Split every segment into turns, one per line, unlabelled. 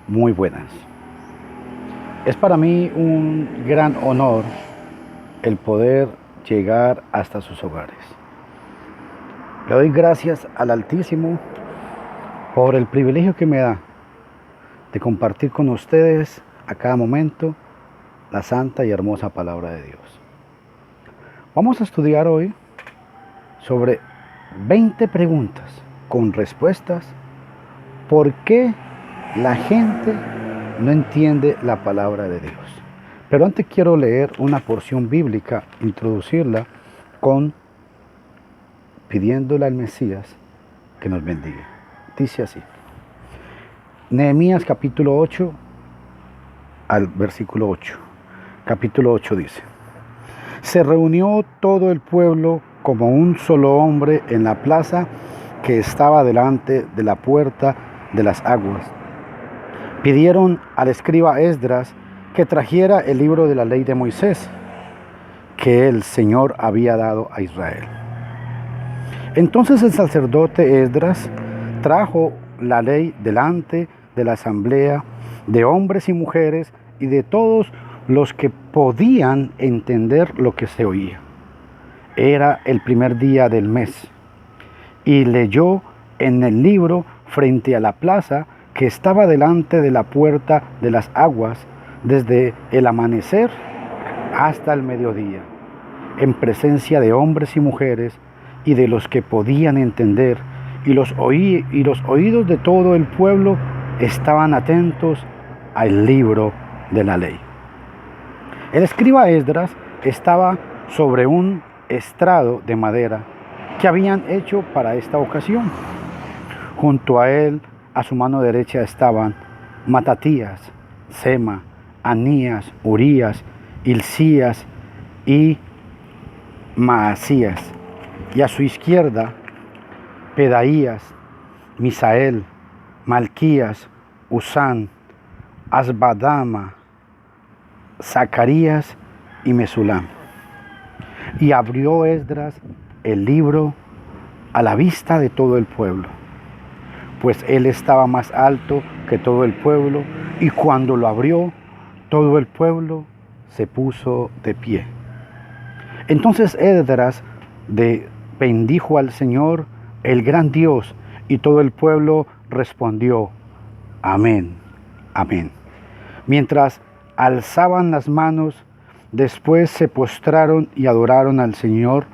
Muy buenas. Es para mí un gran honor el poder llegar hasta sus hogares. Le doy gracias al Altísimo por el privilegio que me da de compartir con ustedes a cada momento la santa y hermosa palabra de Dios. Vamos a estudiar hoy sobre 20 preguntas con respuestas. ¿Por qué la gente no entiende la palabra de Dios? Pero antes quiero leer una porción bíblica, introducirla pidiéndole al Mesías que nos bendiga. Dice así: Nehemías capítulo 8 al versículo 8. Capítulo 8 dice: Se reunió todo el pueblo como un solo hombre en la plaza que estaba delante de la puerta de las aguas. Pidieron al escriba Esdras que trajera el libro de la ley de Moisés, que el Señor había dado a Israel. Entonces el sacerdote Esdras trajo la ley delante de la asamblea de hombres y mujeres y de todos los que podían entender lo que se oía. Era el primer día del mes, y leyó en el libro frente a la plaza que estaba delante de la puerta de las aguas, desde el amanecer hasta el mediodía, en presencia de hombres y mujeres y de los que podían entender, y los oídos de todo el pueblo estaban atentos al libro de la ley. El escriba Esdras estaba sobre un estrado de madera que habían hecho para esta ocasión. Junto a él, a su mano derecha, estaban Matatías, Sema, Anías, Urías, Hilcías y Maasías, y a su izquierda Pedaías, Misael, Malquías, Usán, Asbadama, Zacarías y Mesulam. Y abrió Esdras el libro a la vista de todo el pueblo, pues él estaba más alto que todo el pueblo, y cuando lo abrió, todo el pueblo se puso de pie. Entonces Esdras bendijo al Señor, el gran Dios, y todo el pueblo respondió: Amén, amén. Mientras alzaban las manos, después se postraron y adoraron al Señor,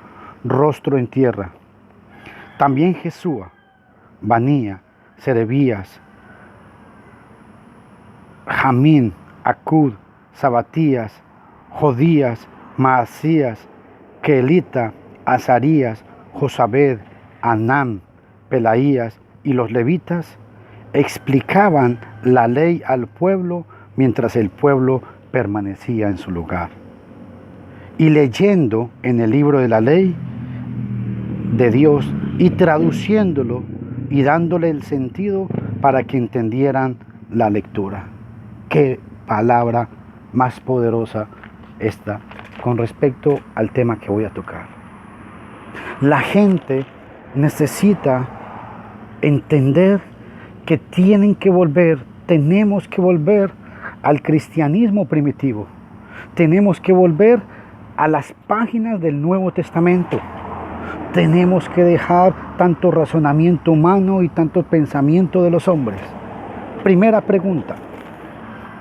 rostro en tierra. También Jesúa, Banía, Serebías, Jamín, Acud, Sabatías, Jodías, Maasías, Kelita, Azarías, Josabed, Anam, Pelaías y los levitas explicaban la ley al pueblo mientras el pueblo permanecía en su lugar. Y leyendo en el libro de la ley de Dios y traduciéndolo y dándole el sentido para que entendieran la lectura. Qué palabra más poderosa esta con respecto al tema que voy a tocar. La gente necesita entender que tenemos que volver al cristianismo primitivo. Tenemos que volver a las páginas del Nuevo Testamento. Tenemos que dejar tanto razonamiento humano y tanto pensamiento de los hombres. Primera pregunta: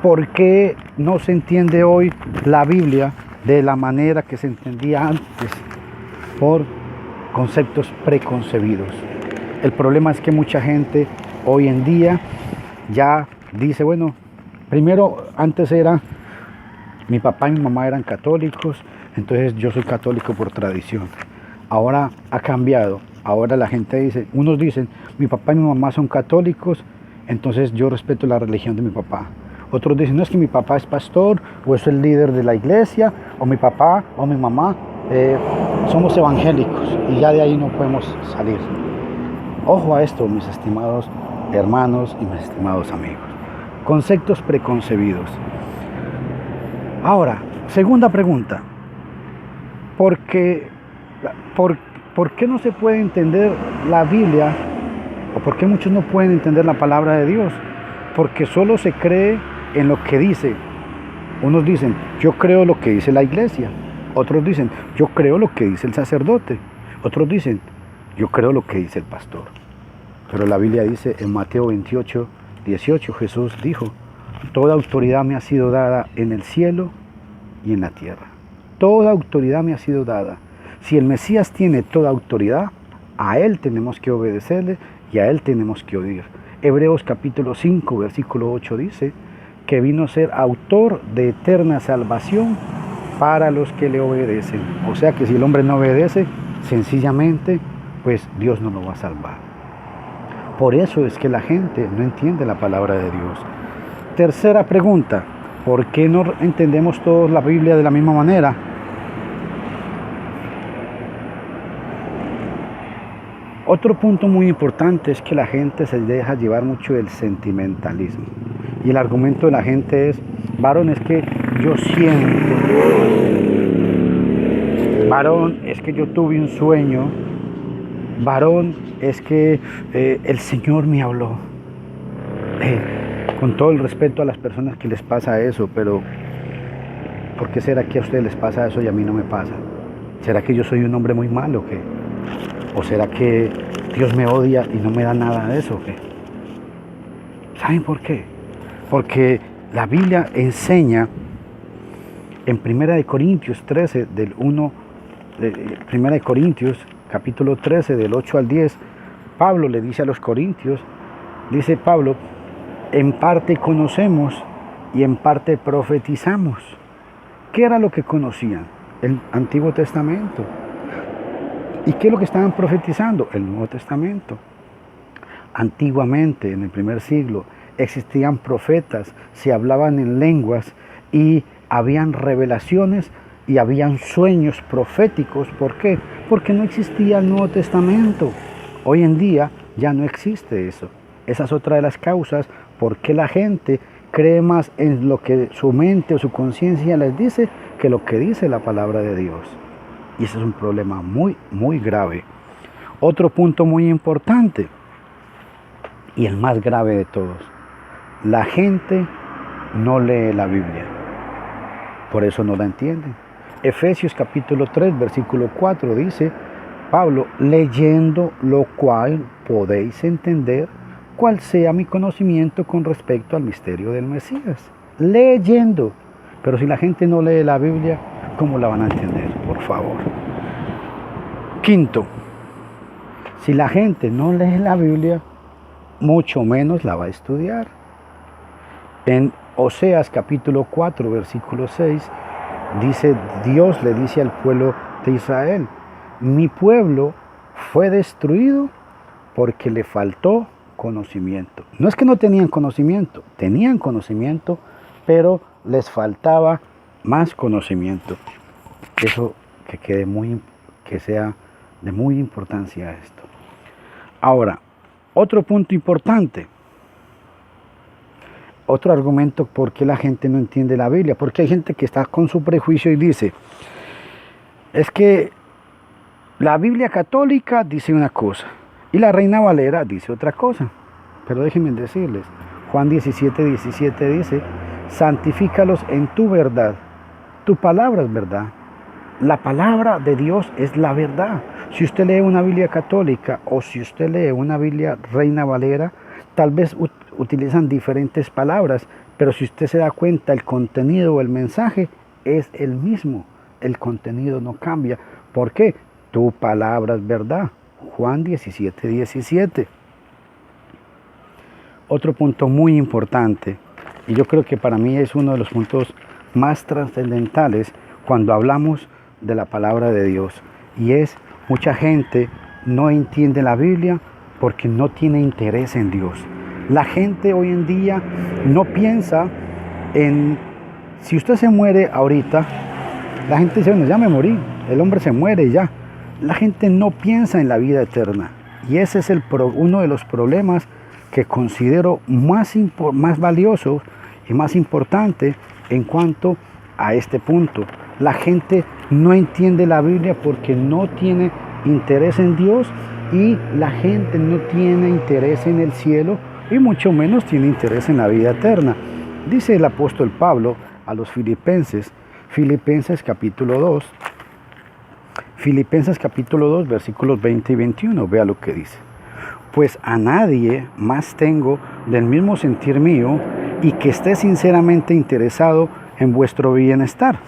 ¿por qué no se entiende hoy la Biblia de la manera que se entendía antes? Por conceptos preconcebidos. El problema es que mucha gente hoy en día ya dice, bueno, primero antes mi papá y mi mamá eran católicos, entonces yo soy católico por tradición. Ahora ha cambiado. Ahora la gente dice, unos dicen, mi papá y mi mamá son católicos, entonces yo respeto la religión de mi papá. Otros dicen, no, es que mi papá es pastor, o es el líder de la iglesia, o mi papá o mi mamá somos evangélicos, y ya de ahí no podemos salir. Ojo a esto, mis estimados hermanos y mis estimados amigos. Conceptos preconcebidos. Ahora, segunda pregunta. ¿Por qué no se puede entender la Biblia? ¿O por qué muchos no pueden entender la palabra de Dios? porque solo se cree en lo que dice. Unos dicen, yo creo lo que dice la iglesia. Otros dicen, yo creo lo que dice el sacerdote. Otros dicen, yo creo lo que dice el pastor. Pero la Biblia dice en Mateo 28, 18, Jesús dijo, toda autoridad me ha sido dada en el cielo y en la tierra. Toda autoridad me ha sido dada. Si el Mesías tiene toda autoridad, a Él tenemos que obedecerle y a Él tenemos que oír. Hebreos capítulo 5, versículo 8 dice que vino a ser autor de eterna salvación para los que le obedecen. O sea que si el hombre no obedece, sencillamente, pues Dios no lo va a salvar. Por eso es que la gente no entiende la palabra de Dios. Tercera pregunta, ¿por qué no entendemos todos la Biblia de la misma manera? Otro punto muy importante es que la gente se deja llevar mucho del sentimentalismo. Y el argumento de la gente es, varón, es que yo siento, varón, es que yo tuve un sueño, varón, es que el Señor me habló. Con todo el respeto a las personas que les pasa eso, pero ¿por qué será que a ustedes les pasa eso y a mí no me pasa? ¿Será que yo soy un hombre muy malo o qué? ¿O será que Dios me odia y no me da nada de eso o qué? ¿Saben por qué? Porque la Biblia enseña en 1 Corintios 13, del 1, 1 Corintios capítulo 13, del 8 al 10, Pablo le dice a los corintios, dice Pablo, en parte conocemos y en parte profetizamos. ¿Qué era lo que conocían? El Antiguo Testamento. ¿Y qué es lo que estaban profetizando? El Nuevo Testamento. Antiguamente, en el primer siglo, existían profetas, se hablaban en lenguas y habían revelaciones y habían sueños proféticos. ¿Por qué? Porque no existía el Nuevo Testamento. Hoy en día ya no existe eso. Esa es otra de las causas por qué la gente cree más en lo que su mente o su conciencia les dice que lo que dice la palabra de Dios. Y ese es un problema muy, muy grave. Otro punto muy importante y el más grave de todos. La gente no lee la Biblia. Por eso no la entienden. Efesios capítulo 3, versículo 4 dice, Pablo, leyendo lo cual podéis entender cuál sea mi conocimiento con respecto al misterio del Mesías. Leyendo. Pero si la gente no lee la Biblia, ¿cómo la van a entender? Por favor. Quinto, si la gente no lee la Biblia, mucho menos la va a estudiar. En Oseas capítulo 4, versículo 6, dice, Dios le dice al pueblo de Israel, mi pueblo fue destruido porque le faltó conocimiento. No es que no tenían conocimiento, pero les faltaba más conocimiento. Eso que sea de muy importancia esto. Ahora, otro punto importante, otro argumento por qué la gente no entiende la Biblia, porque hay gente que está con su prejuicio y dice, es que la Biblia católica dice una cosa y la Reina Valera dice otra cosa. Pero déjenme decirles, Juan 17, 17 dice, santifícalos en tu verdad, tu palabra es verdad. La palabra de Dios es la verdad. Si usted lee una Biblia católica o si usted lee una Biblia Reina Valera, tal vez utilizan diferentes palabras, pero si usted se da cuenta, el contenido o el mensaje es el mismo. El contenido no cambia. ¿Por qué? Tu palabra es verdad. Juan 17, 17. Otro punto muy importante, y yo creo que para mí es uno de los puntos más trascendentales cuando hablamos de la palabra de Dios, y es mucha gente no entiende la Biblia porque no tiene interés en Dios. La gente hoy en día no piensa en, si usted se muere ahorita, la gente dice, bueno, ya me morí, el hombre se muere y ya. La gente no piensa en la vida eterna, y ese es uno de los problemas que considero más valioso y más importante en cuanto a este punto. La gente no entiende la Biblia porque no tiene interés en Dios, y la gente no tiene interés en el cielo y mucho menos tiene interés en la vida eterna. Dice el apóstol Pablo a los Filipenses, Filipenses capítulo 2, versículos 20 y 21, vea lo que dice. Pues a nadie más tengo del mismo sentir mío y que esté sinceramente interesado en vuestro bienestar,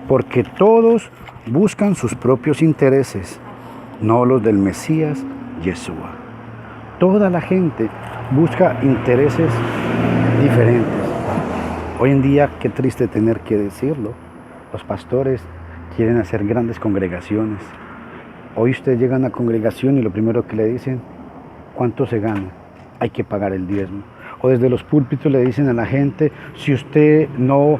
porque todos buscan sus propios intereses, no los del Mesías Yeshua. Toda la gente busca intereses diferentes. Hoy en día, qué triste tener que decirlo, los pastores quieren hacer grandes congregaciones. Hoy usted llega a una congregación y lo primero que le dicen, ¿cuánto se gana? Hay que pagar el diezmo. O desde los púlpitos le dicen a la gente, si usted no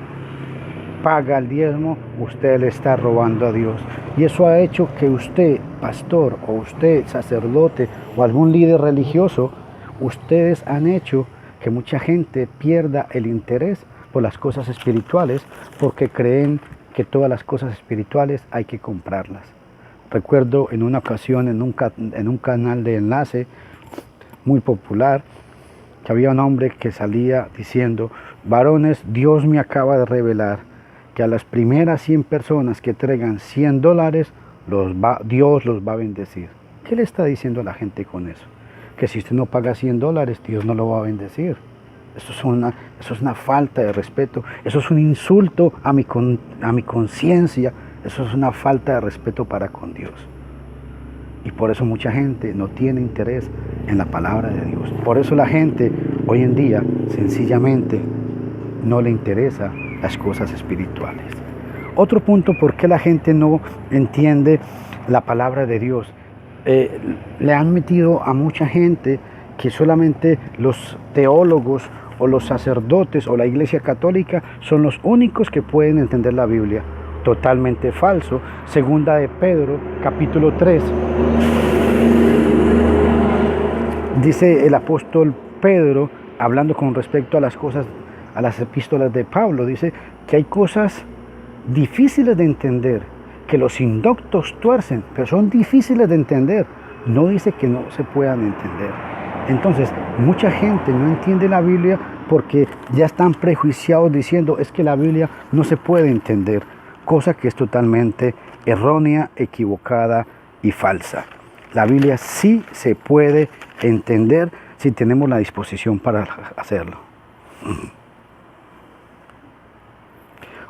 paga el diezmo, usted le está robando a Dios. Y eso ha hecho que usted, pastor, o usted, sacerdote, o algún líder religioso, ustedes han hecho que mucha gente pierda el interés por las cosas espirituales, porque creen que todas las cosas espirituales hay que comprarlas. Recuerdo en una ocasión en un canal de enlace muy popular, que había un hombre que salía diciendo, varones, Dios me acaba de revelar que a las primeras 100 personas que traigan $100, Dios los va a bendecir. ¿Qué le está diciendo a la gente con eso? Que si usted no paga $100, Dios no lo va a bendecir. Eso es una falta de respeto, eso es un insulto a mi conciencia, eso es una falta de respeto para con Dios. Y por eso mucha gente no tiene interés en la palabra de Dios. Por eso la gente hoy en día sencillamente no le interesa las cosas espirituales. Otro punto por qué la gente no entiende la palabra de Dios. Le han metido a mucha gente que solamente los teólogos o los sacerdotes o la Iglesia Católica son los únicos que pueden entender la Biblia. Totalmente falso. Segunda de Pedro, capítulo 3. Dice el apóstol Pedro, hablando con respecto a las cosas, a las epístolas de Pablo, dice que hay cosas difíciles de entender, que los indoctos tuercen, pero son difíciles de entender. No dice que no se puedan entender. Entonces, mucha gente no entiende la Biblia porque ya están prejuiciados diciendo, es que la Biblia no se puede entender, cosa que es totalmente errónea, equivocada y falsa. La Biblia sí se puede entender si tenemos la disposición para hacerlo.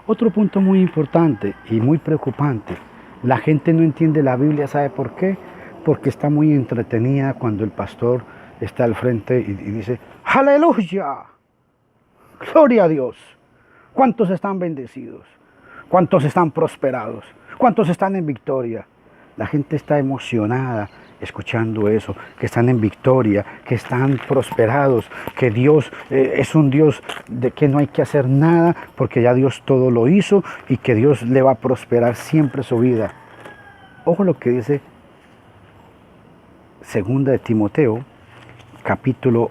Otro punto muy importante y muy preocupante, la gente no entiende la Biblia, ¿sabe por qué? Porque está muy entretenida cuando el pastor está al frente y dice, ¡aleluya! ¡Gloria a Dios! ¿Cuántos están bendecidos? ¿Cuántos están prosperados? ¿Cuántos están en victoria? La gente está emocionada escuchando eso, que están en victoria, que están prosperados, que Dios es un Dios de que no hay que hacer nada porque ya Dios todo lo hizo y que Dios le va a prosperar siempre su vida. Ojo lo que dice Segunda de Timoteo, capítulo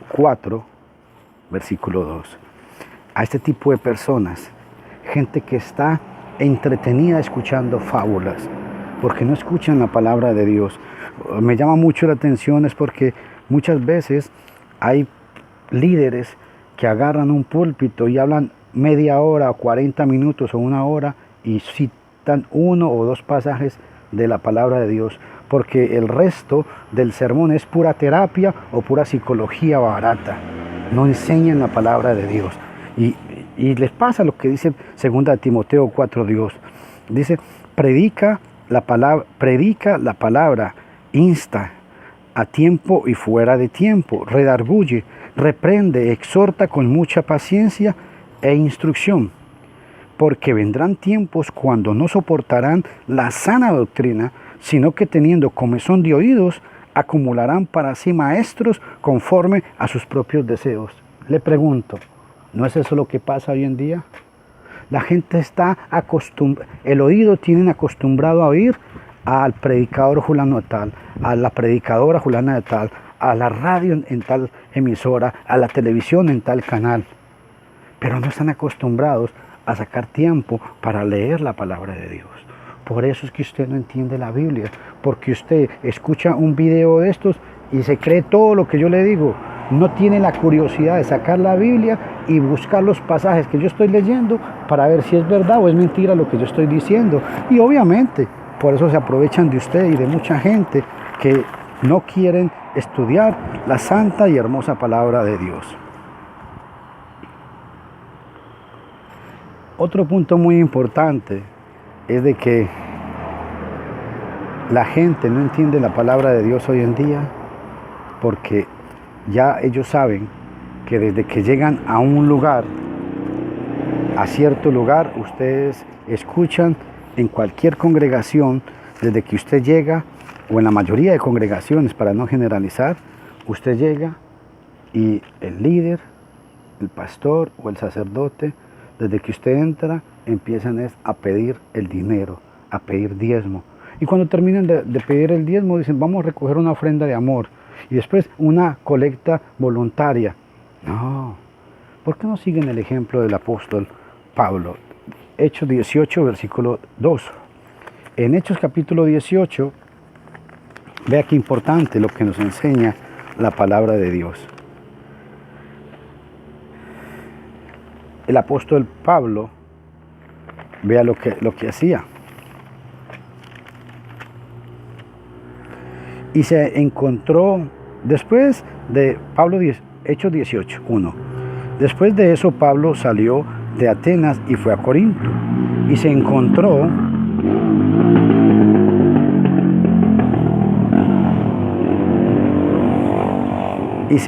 4, versículo 2. A este tipo de personas, gente que está entretenida escuchando fábulas, porque no escuchan la palabra de Dios. Me llama mucho la atención es porque muchas veces hay líderes que agarran un púlpito y hablan media hora, 40 minutos o una hora y citan 1 o 2 pasajes de la palabra de Dios, porque el resto del sermón es pura terapia o pura psicología barata. No enseñan la palabra de Dios. Y les pasa lo que dice 2 Timoteo 4, Dios. Dice, predica la palabra, insta a tiempo y fuera de tiempo, redarguye, reprende, exhorta con mucha paciencia e instrucción. Porque vendrán tiempos cuando no soportarán la sana doctrina, sino que teniendo comezón de oídos, acumularán para sí maestros conforme a sus propios deseos. Le pregunto, ¿no es eso lo que pasa hoy en día? La gente está el oído tienen acostumbrado a oír al predicador fulano de tal, a la predicadora fulana de tal, a la radio en tal emisora, a la televisión en tal canal. Pero no están acostumbrados a sacar tiempo para leer la palabra de Dios. Por eso es que usted no entiende la Biblia, porque usted escucha un video de estos y se cree todo lo que yo le digo. No tiene la curiosidad de sacar la Biblia y buscar los pasajes que yo estoy leyendo para ver si es verdad o es mentira lo que yo estoy diciendo. Y obviamente, por eso se aprovechan de usted y de mucha gente que no quieren estudiar la santa y hermosa palabra de Dios. Otro punto muy importante es de que la gente no entiende la palabra de Dios hoy en día porque ya ellos saben que desde que llegan a un lugar, a cierto lugar, ustedes escuchan en cualquier congregación, desde que usted llega, o en la mayoría de congregaciones, para no generalizar, usted llega y el líder, el pastor o el sacerdote, desde que usted entra, empiezan a pedir el dinero, a pedir diezmo. Y cuando terminan de pedir el diezmo, dicen, vamos a recoger una ofrenda de amor. Y después una colecta voluntaria. No. ¿Por qué no siguen el ejemplo del apóstol Pablo? Hechos 18, versículo 2. En Hechos capítulo 18, vea qué importante lo que nos enseña la palabra de Dios. El apóstol Pablo, vea lo que hacía. Y se encontró, después de Pablo, Hechos 18, 1. Después de eso Pablo salió de Atenas y fue a Corinto. Y se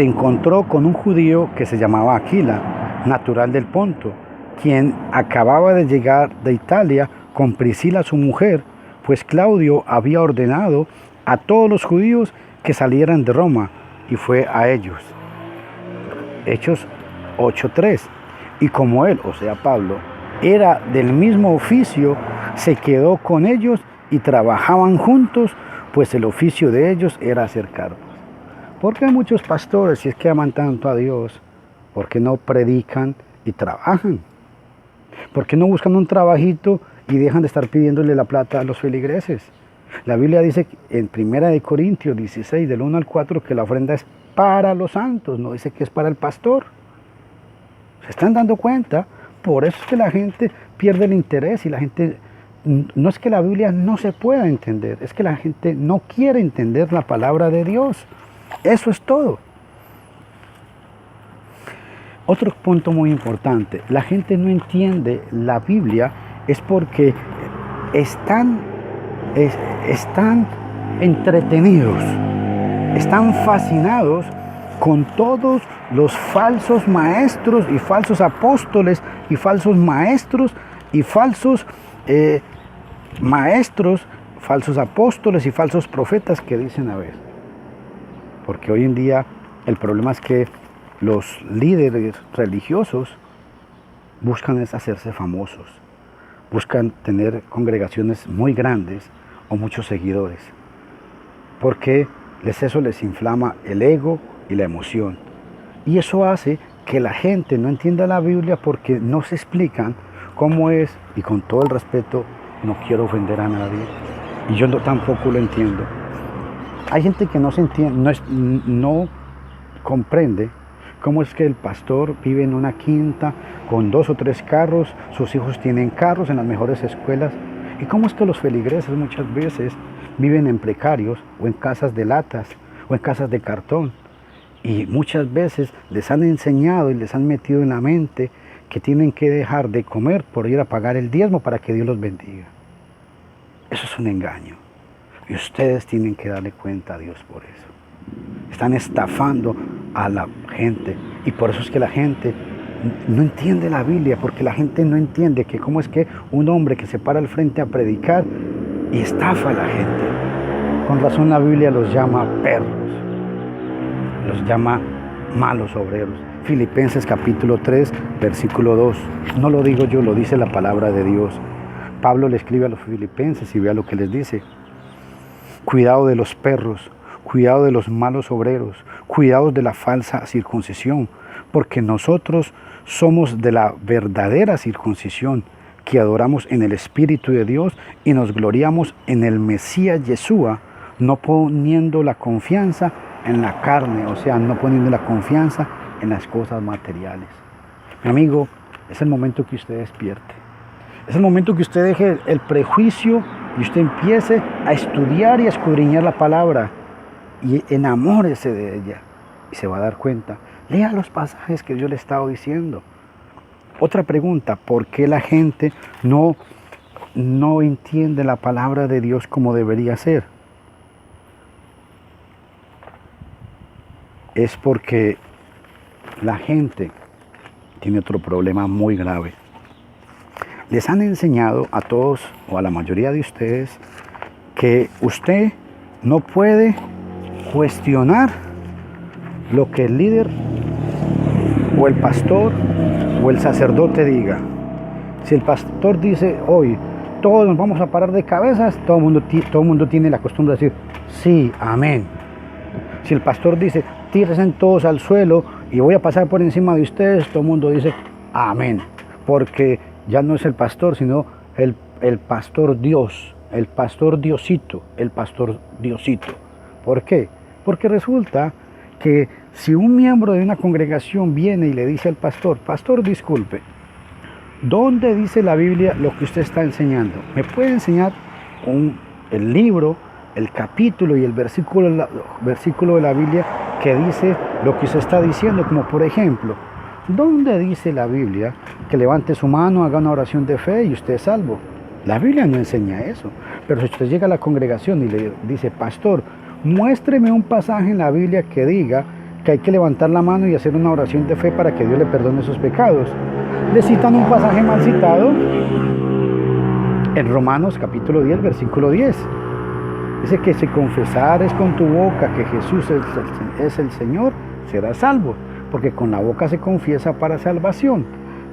encontró con un judío que se llamaba Aquila, natural del Ponto, quien acababa de llegar de Italia con Priscila su mujer, pues Claudio había ordenado a todos los judíos que salieran de Roma, y fue a ellos. Hechos 8:3. Y como él, o sea Pablo, era del mismo oficio, se quedó con ellos y trabajaban juntos, pues el oficio de ellos era hacer carpas. ¿Por qué muchos pastores, si es que aman tanto a Dios, por qué no predican y trabajan? ¿Por qué no buscan un trabajito y dejan de estar pidiéndole la plata a los feligreses? La Biblia dice en 1 Corintios 16, del 1 al 4, que la ofrenda es para los santos, no dice que es para el pastor. ¿Se están dando cuenta? Por eso es que la gente pierde el interés y la gente, no es que la Biblia no se pueda entender, es que la gente no quiere entender la palabra de Dios. Eso es todo. Otro punto muy importante, la gente no entiende la Biblia es porque están entretenidos, están fascinados con todos los falsos maestros y falsos apóstoles y falsos maestros y falsos falsos apóstoles y falsos profetas que dicen haber. Porque hoy en día el problema es que los líderes religiosos buscan hacerse famosos, buscan tener congregaciones muy grandes o muchos seguidores, porque eso les inflama el ego y la emoción. Y eso hace que la gente no entienda la Biblia porque no se explican cómo es, y con todo el respeto, no quiero ofender a nadie, y yo tampoco lo entiendo. Hay gente que no se entiende, no comprende cómo es que el pastor vive en una quinta con 2 o 3 carros, sus hijos tienen carros en las mejores escuelas, y cómo es que los feligreses muchas veces viven en precarios o en casas de latas o en casas de cartón, y muchas veces les han enseñado y les han metido en la mente que tienen que dejar de comer por ir a pagar el diezmo para que Dios los bendiga. Eso es un engaño, y ustedes tienen que darle cuenta a Dios por eso. Están estafando a la gente, y por eso es que la gente no entiende la Biblia, porque la gente no entiende que cómo es que un hombre que se para al frente a predicar y estafa a la gente. Con razón la Biblia los llama perros, los llama malos obreros. Filipenses capítulo 3, versículo 2. No lo digo yo, lo dice la palabra de Dios. Pablo le escribe a los filipenses y vea lo que les dice. Cuidado de los perros, cuidado de los malos obreros, cuidado de la falsa circuncisión, porque nosotros somos de la verdadera circuncisión, que adoramos en el Espíritu de Dios y nos gloriamos en el Mesías Yeshua, no poniendo la confianza en la carne, o sea, no poniendo la confianza en las cosas materiales. Mi amigo, es el momento que usted despierte. Es el momento que usted deje el prejuicio y usted empiece a estudiar y a escudriñar la palabra y enamórese de ella y se va a dar cuenta. Lea los pasajes que yo le he estado diciendo. Otra pregunta, ¿por qué la gente no entiende la palabra de Dios como debería ser? Es porque la gente tiene otro problema muy grave. Les han enseñado a todos o a la mayoría de ustedes que usted no puede cuestionar lo que el líder o el pastor o el sacerdote diga. Si el pastor dice hoy todos nos vamos a parar de cabezas, todo el mundo tiene la costumbre de decir sí, amén. Si el pastor dice tírense todos al suelo y voy a pasar por encima de ustedes, todo el mundo dice amén, porque ya no es el pastor, sino el pastor Dios, el pastor Diosito, el pastor Diosito. ¿Por qué? Porque resulta que si un miembro de una congregación viene y le dice al pastor, pastor, disculpe, ¿dónde dice la Biblia lo que usted está enseñando? ¿Me puede enseñar el libro, el capítulo y el versículo de la Biblia que dice lo que usted está diciendo? Como por ejemplo, ¿dónde dice la Biblia que levante su mano, haga una oración de fe y usted es salvo? La Biblia no enseña eso. Pero si usted llega a la congregación y le dice, pastor, muéstreme un pasaje en la Biblia que diga que hay que levantar la mano y hacer una oración de fe para que Dios le perdone sus pecados. Le citan un pasaje mal citado en Romanos capítulo 10, versículo 10. Dice que si confesares con tu boca que Jesús es el Señor, serás salvo, porque con la boca se confiesa para salvación.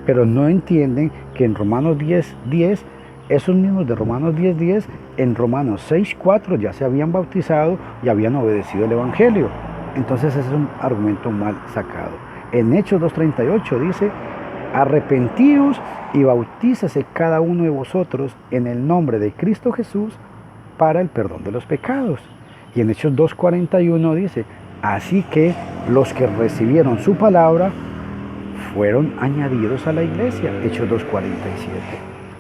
Pero no entienden que en Romanos 10:10, esos mismos de Romanos 10:10, en Romanos 6:4 ya se habían bautizado y habían obedecido el Evangelio. Entonces ese es un argumento mal sacado. En Hechos 2:38 dice, arrepentíos y bautícese cada uno de vosotros en el nombre de Cristo Jesús para el perdón de los pecados. Y en Hechos 2:41 dice, así que los que recibieron su palabra fueron añadidos a la iglesia. Hechos 2:47.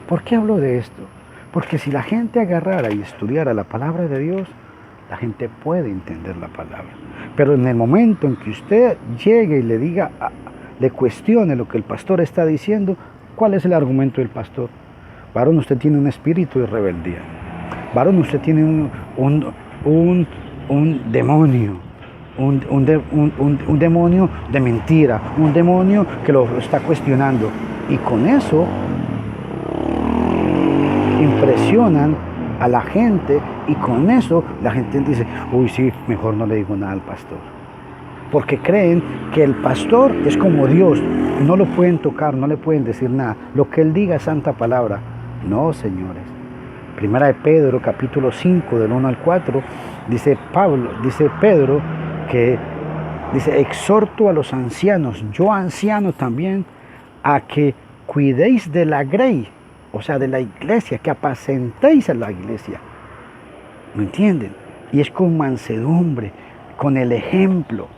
¿Por qué hablo de esto? Porque si la gente agarrara y estudiara la palabra de Dios, la gente puede entender la palabra. Pero en el momento en que usted llegue y le diga, le cuestione lo que el pastor está diciendo, ¿cuál es el argumento del pastor? Varón, usted tiene un espíritu de rebeldía. Varón, usted tiene un demonio. Un demonio de mentira, un demonio que lo está cuestionando. Y con eso impresionan a la gente y con eso la gente dice, uy sí, mejor no le digo nada al pastor. Porque creen que el pastor es como Dios, no lo pueden tocar, no le pueden decir nada. Lo que él diga es santa palabra. No, señores. Primera de Pedro, capítulo 5, del 1 al 4, dice Pedro, que dice, exhorto a los ancianos, yo anciano también, a que cuidéis de la grey, o sea, de la iglesia, que apacentéis a la iglesia. ¿Me entienden? Y es con mansedumbre, con el ejemplo.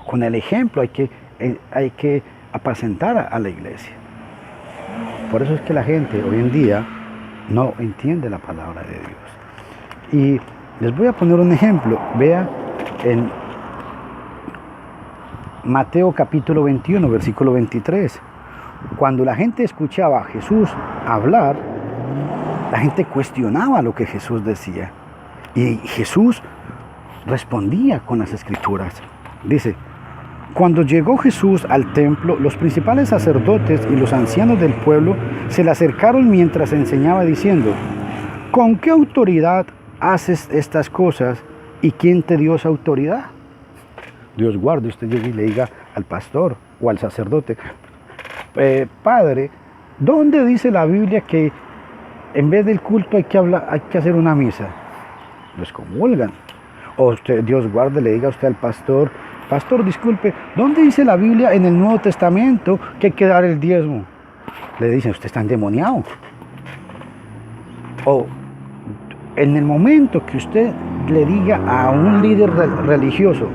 Con el ejemplo hay que apacentar a la iglesia. Por eso es que la gente hoy en día no entiende la palabra de Dios. Y les voy a poner un ejemplo. Vea en Mateo capítulo 21, versículo 23. Cuando la gente escuchaba a Jesús hablar, la gente cuestionaba lo que Jesús decía. Y Jesús respondía con las escrituras. Dice, cuando llegó Jesús al templo, los principales sacerdotes y los ancianos del pueblo se le acercaron mientras enseñaba diciendo, ¿con qué autoridad haces estas cosas y quién te dio esa autoridad? Dios guarde, usted llegue y le diga al pastor o al sacerdote, Padre, ¿dónde dice la Biblia que en vez del culto hay que hacer una misa? Los comulgan. O usted, Dios guarde, le diga a usted al pastor, pastor, disculpe, ¿dónde dice la Biblia en el Nuevo Testamento que hay que dar el diezmo? Le dicen, usted está endemoniado. O en el momento que usted le diga a un líder religioso,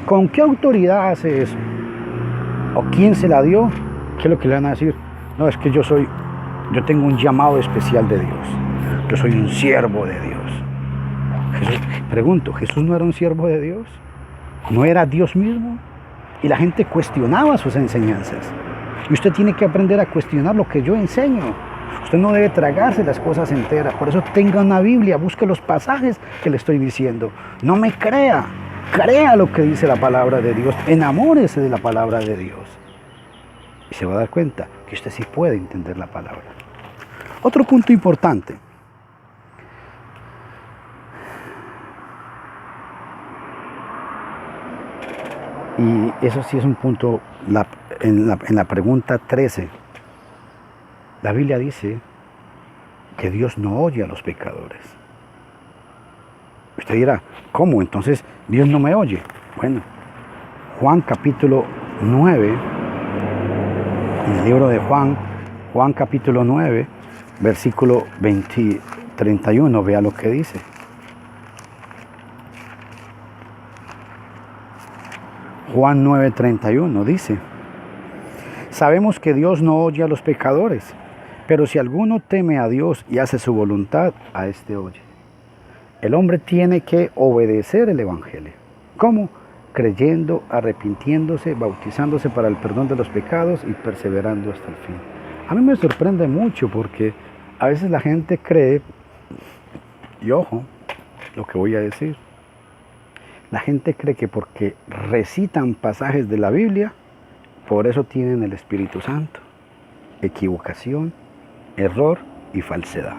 ¿con qué autoridad hace eso? ¿O quién se la dio? ¿Qué es lo que le van a decir? No, es que yo tengo un llamado especial de Dios. Yo soy un siervo de Dios. Pregunto, ¿Jesús no era un siervo de Dios? ¿No era Dios mismo? Y la gente cuestionaba sus enseñanzas. Y usted tiene que aprender a cuestionar lo que yo enseño. Usted no debe tragarse las cosas enteras. Por eso tenga una Biblia, busque los pasajes que le estoy diciendo. No me crea. Crea lo que dice la palabra de Dios. Enamórese de la palabra de Dios. Y se va a dar cuenta que usted sí puede entender la palabra. Otro punto importante. Y eso sí es un punto en la pregunta 13. La Biblia dice que Dios no oye a los pecadores. Usted dirá, ¿cómo? Entonces Dios no me oye. Bueno, Juan capítulo 9, en el libro de Juan capítulo 9, versículo 31, vea lo que dice. Juan 9:31 dice, sabemos que Dios no oye a los pecadores, pero si alguno teme a Dios y hace su voluntad, a este oye. El hombre tiene que obedecer el Evangelio. ¿Cómo? Creyendo, arrepintiéndose, bautizándose para el perdón de los pecados y perseverando hasta el fin. A mí me sorprende mucho porque a veces la gente cree, y ojo, lo que voy a decir, la gente cree que porque recitan pasajes de la Biblia, por eso tienen el Espíritu Santo. Equivocación, error y falsedad.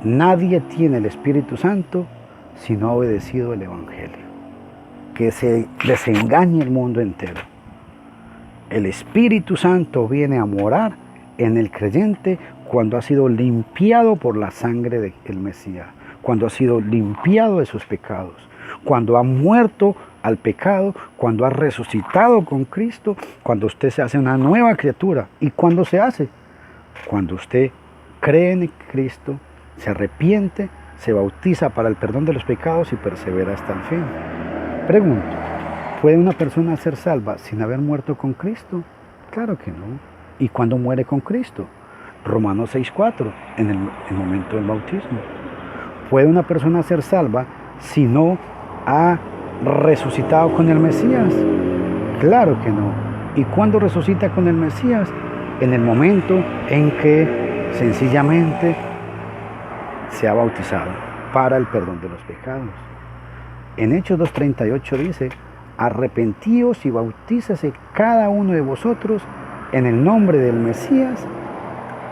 Nadie tiene el Espíritu Santo si no ha obedecido el Evangelio. Que se desengañe el mundo entero. El Espíritu Santo viene a morar en el creyente cuando ha sido limpiado por la sangre del Mesías, cuando ha sido limpiado de sus pecados, cuando ha muerto al pecado, cuando ha resucitado con Cristo, cuando usted se hace una nueva criatura. ¿Y cuándo se hace? Cuando usted cree en Cristo, se arrepiente, se bautiza para el perdón de los pecados y persevera hasta el fin. Pregunto, ¿puede una persona ser salva sin haber muerto con Cristo? Claro que no. ¿Y cuándo muere con Cristo? Romanos 6:4, en el momento del bautismo. ¿Puede una persona ser salva si no ha resucitado con el Mesías? Claro que no. ¿Y cuándo resucita con el Mesías? En el momento en que sencillamente se ha bautizado para el perdón de los pecados. En Hechos 2:38 dice, arrepentíos y bautícese cada uno de vosotros en el nombre del Mesías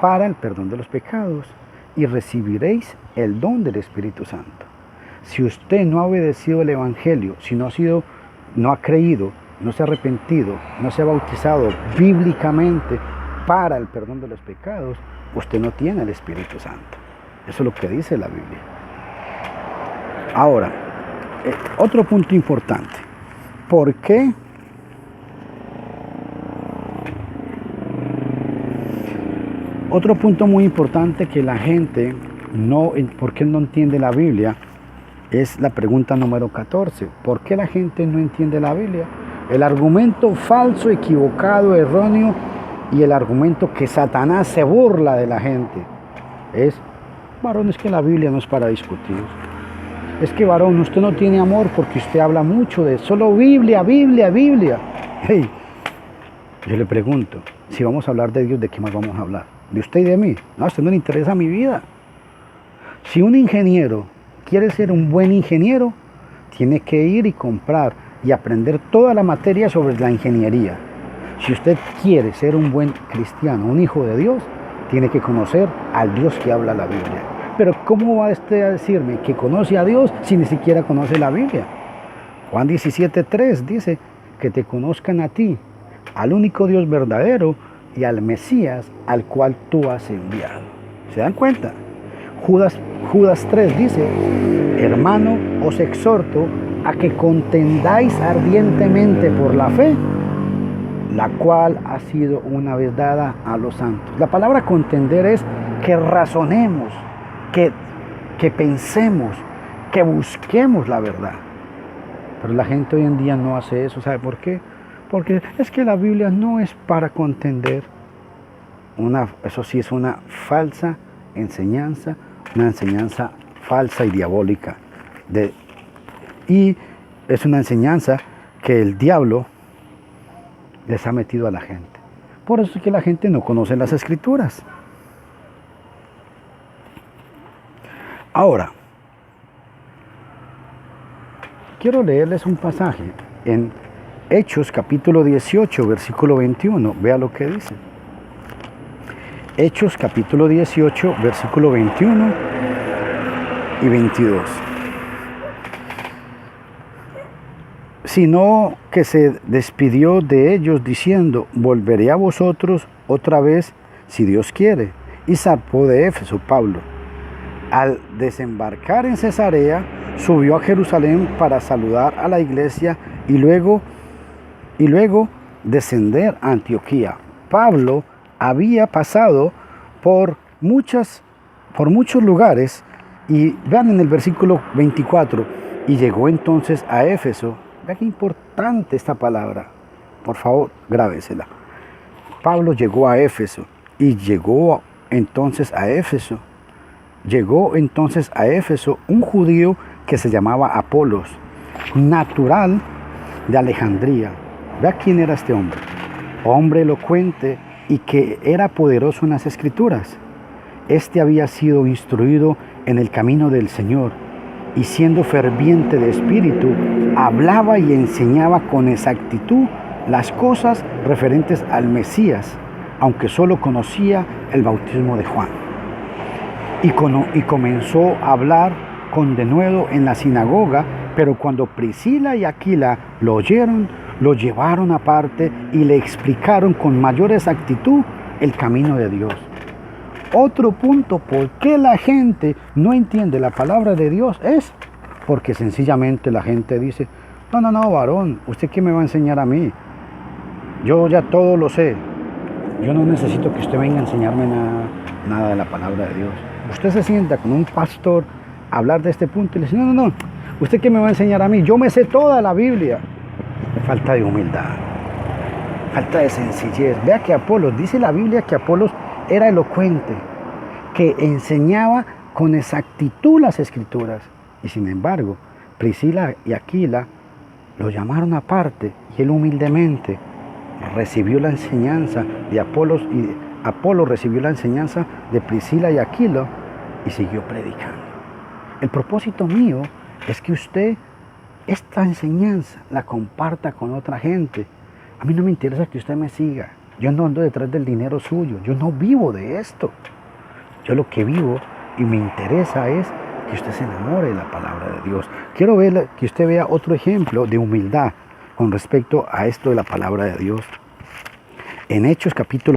para el perdón de los pecados y recibiréis el don del Espíritu Santo. Si usted no ha obedecido el Evangelio, si no ha creído, no se ha arrepentido, no se ha bautizado bíblicamente para el perdón de los pecados, usted no tiene el Espíritu Santo. Eso es lo que dice la Biblia. Ahora, otro punto importante. ¿Por qué? Otro punto muy importante que la gente ¿por qué no entiende la Biblia? Es la pregunta número 14. ¿Por qué la gente no entiende la Biblia? El argumento falso, equivocado, erróneo y el argumento que Satanás se burla de la gente es, varón, es que la Biblia no es para discutir. Es que, varón, usted no tiene amor porque usted habla mucho de solo Biblia, Biblia, Biblia. Hey, yo le pregunto, si vamos a hablar de Dios, ¿de qué más vamos a hablar? ¿De usted y de mí? No, a usted no le interesa mi vida. Si un ingeniero quiere ser un buen ingeniero, tiene que ir y comprar y aprender toda la materia sobre la ingeniería. Si usted quiere ser un buen cristiano, un hijo de Dios, tiene que conocer al Dios que habla la Biblia. Pero ¿cómo va usted a decirme que conoce a Dios si ni siquiera conoce la Biblia? Juan 17:3 dice que te conozcan a ti, al único Dios verdadero y al Mesías al cual tú has enviado. ¿Se dan cuenta? Judas 3 dice, hermano, os exhorto a que contendáis ardientemente por la fe, la cual ha sido una vez dada a los santos. La palabra contender es que razonemos, que pensemos, que busquemos la verdad. Pero la gente hoy en día no hace eso. ¿Sabe por qué? Porque es que la Biblia no es para contender. Eso sí es una falsa enseñanza, una enseñanza falsa y diabólica. Y es una enseñanza que el diablo les ha metido a la gente. Por eso es que la gente no conoce las Escrituras. Ahora, quiero leerles un pasaje en Hechos capítulo 18, versículo 21. Vea lo que dice. Hechos capítulo 18, versículo 21 y 22. Sino que se despidió de ellos diciendo: volveré a vosotros otra vez si Dios quiere. Y zarpó de Éfeso Pablo. Al desembarcar en Cesarea, subió a Jerusalén para saludar a la iglesia y luego descender a Antioquía. Pablo había pasado por muchos lugares, y vean en el versículo 24, y llegó entonces a Éfeso. Vean qué importante esta palabra, por favor, grábesela. Pablo llegó a Éfeso, y llegó entonces a Éfeso un judío que se llamaba Apolos, natural de Alejandría. Vea quién era este hombre. Hombre elocuente y que era poderoso en las Escrituras. Este había sido instruido en el camino del Señor, y siendo ferviente de espíritu, hablaba y enseñaba con exactitud las cosas referentes al Mesías, aunque solo conocía el bautismo de Juan. Y comenzó a hablar con denuedo en la sinagoga, pero cuando Priscila y Aquila lo oyeron, lo llevaron aparte y le explicaron con mayor exactitud el camino de Dios. Otro punto por qué la gente no entiende la palabra de Dios es porque sencillamente la gente dice: no, varón, ¿usted qué me va a enseñar a mí? Yo ya todo lo sé. Yo no necesito que usted venga a enseñarme nada de la palabra de Dios. Usted se sienta con un pastor a hablar de este punto y le dice: no, ¿usted qué me va a enseñar a mí? Yo me sé toda la Biblia. Falta de humildad, falta de sencillez. Vea que Apolos, dice la Biblia que Apolos era elocuente, que enseñaba con exactitud las Escrituras. Y sin embargo, Priscila y Aquila lo llamaron aparte, y él humildemente recibió la enseñanza de Apolos, y Apolo recibió la enseñanza de Priscila y Aquila y siguió predicando. El propósito mío es que usted esta enseñanza la comparta con otra gente. A mí no me interesa que usted me siga. Yo no ando detrás del dinero suyo. Yo no vivo de esto. Yo lo que vivo y me interesa es que usted se enamore de la palabra de Dios. Quiero ver que usted vea otro ejemplo de humildad con respecto a esto de la palabra de Dios. En Hechos capítulo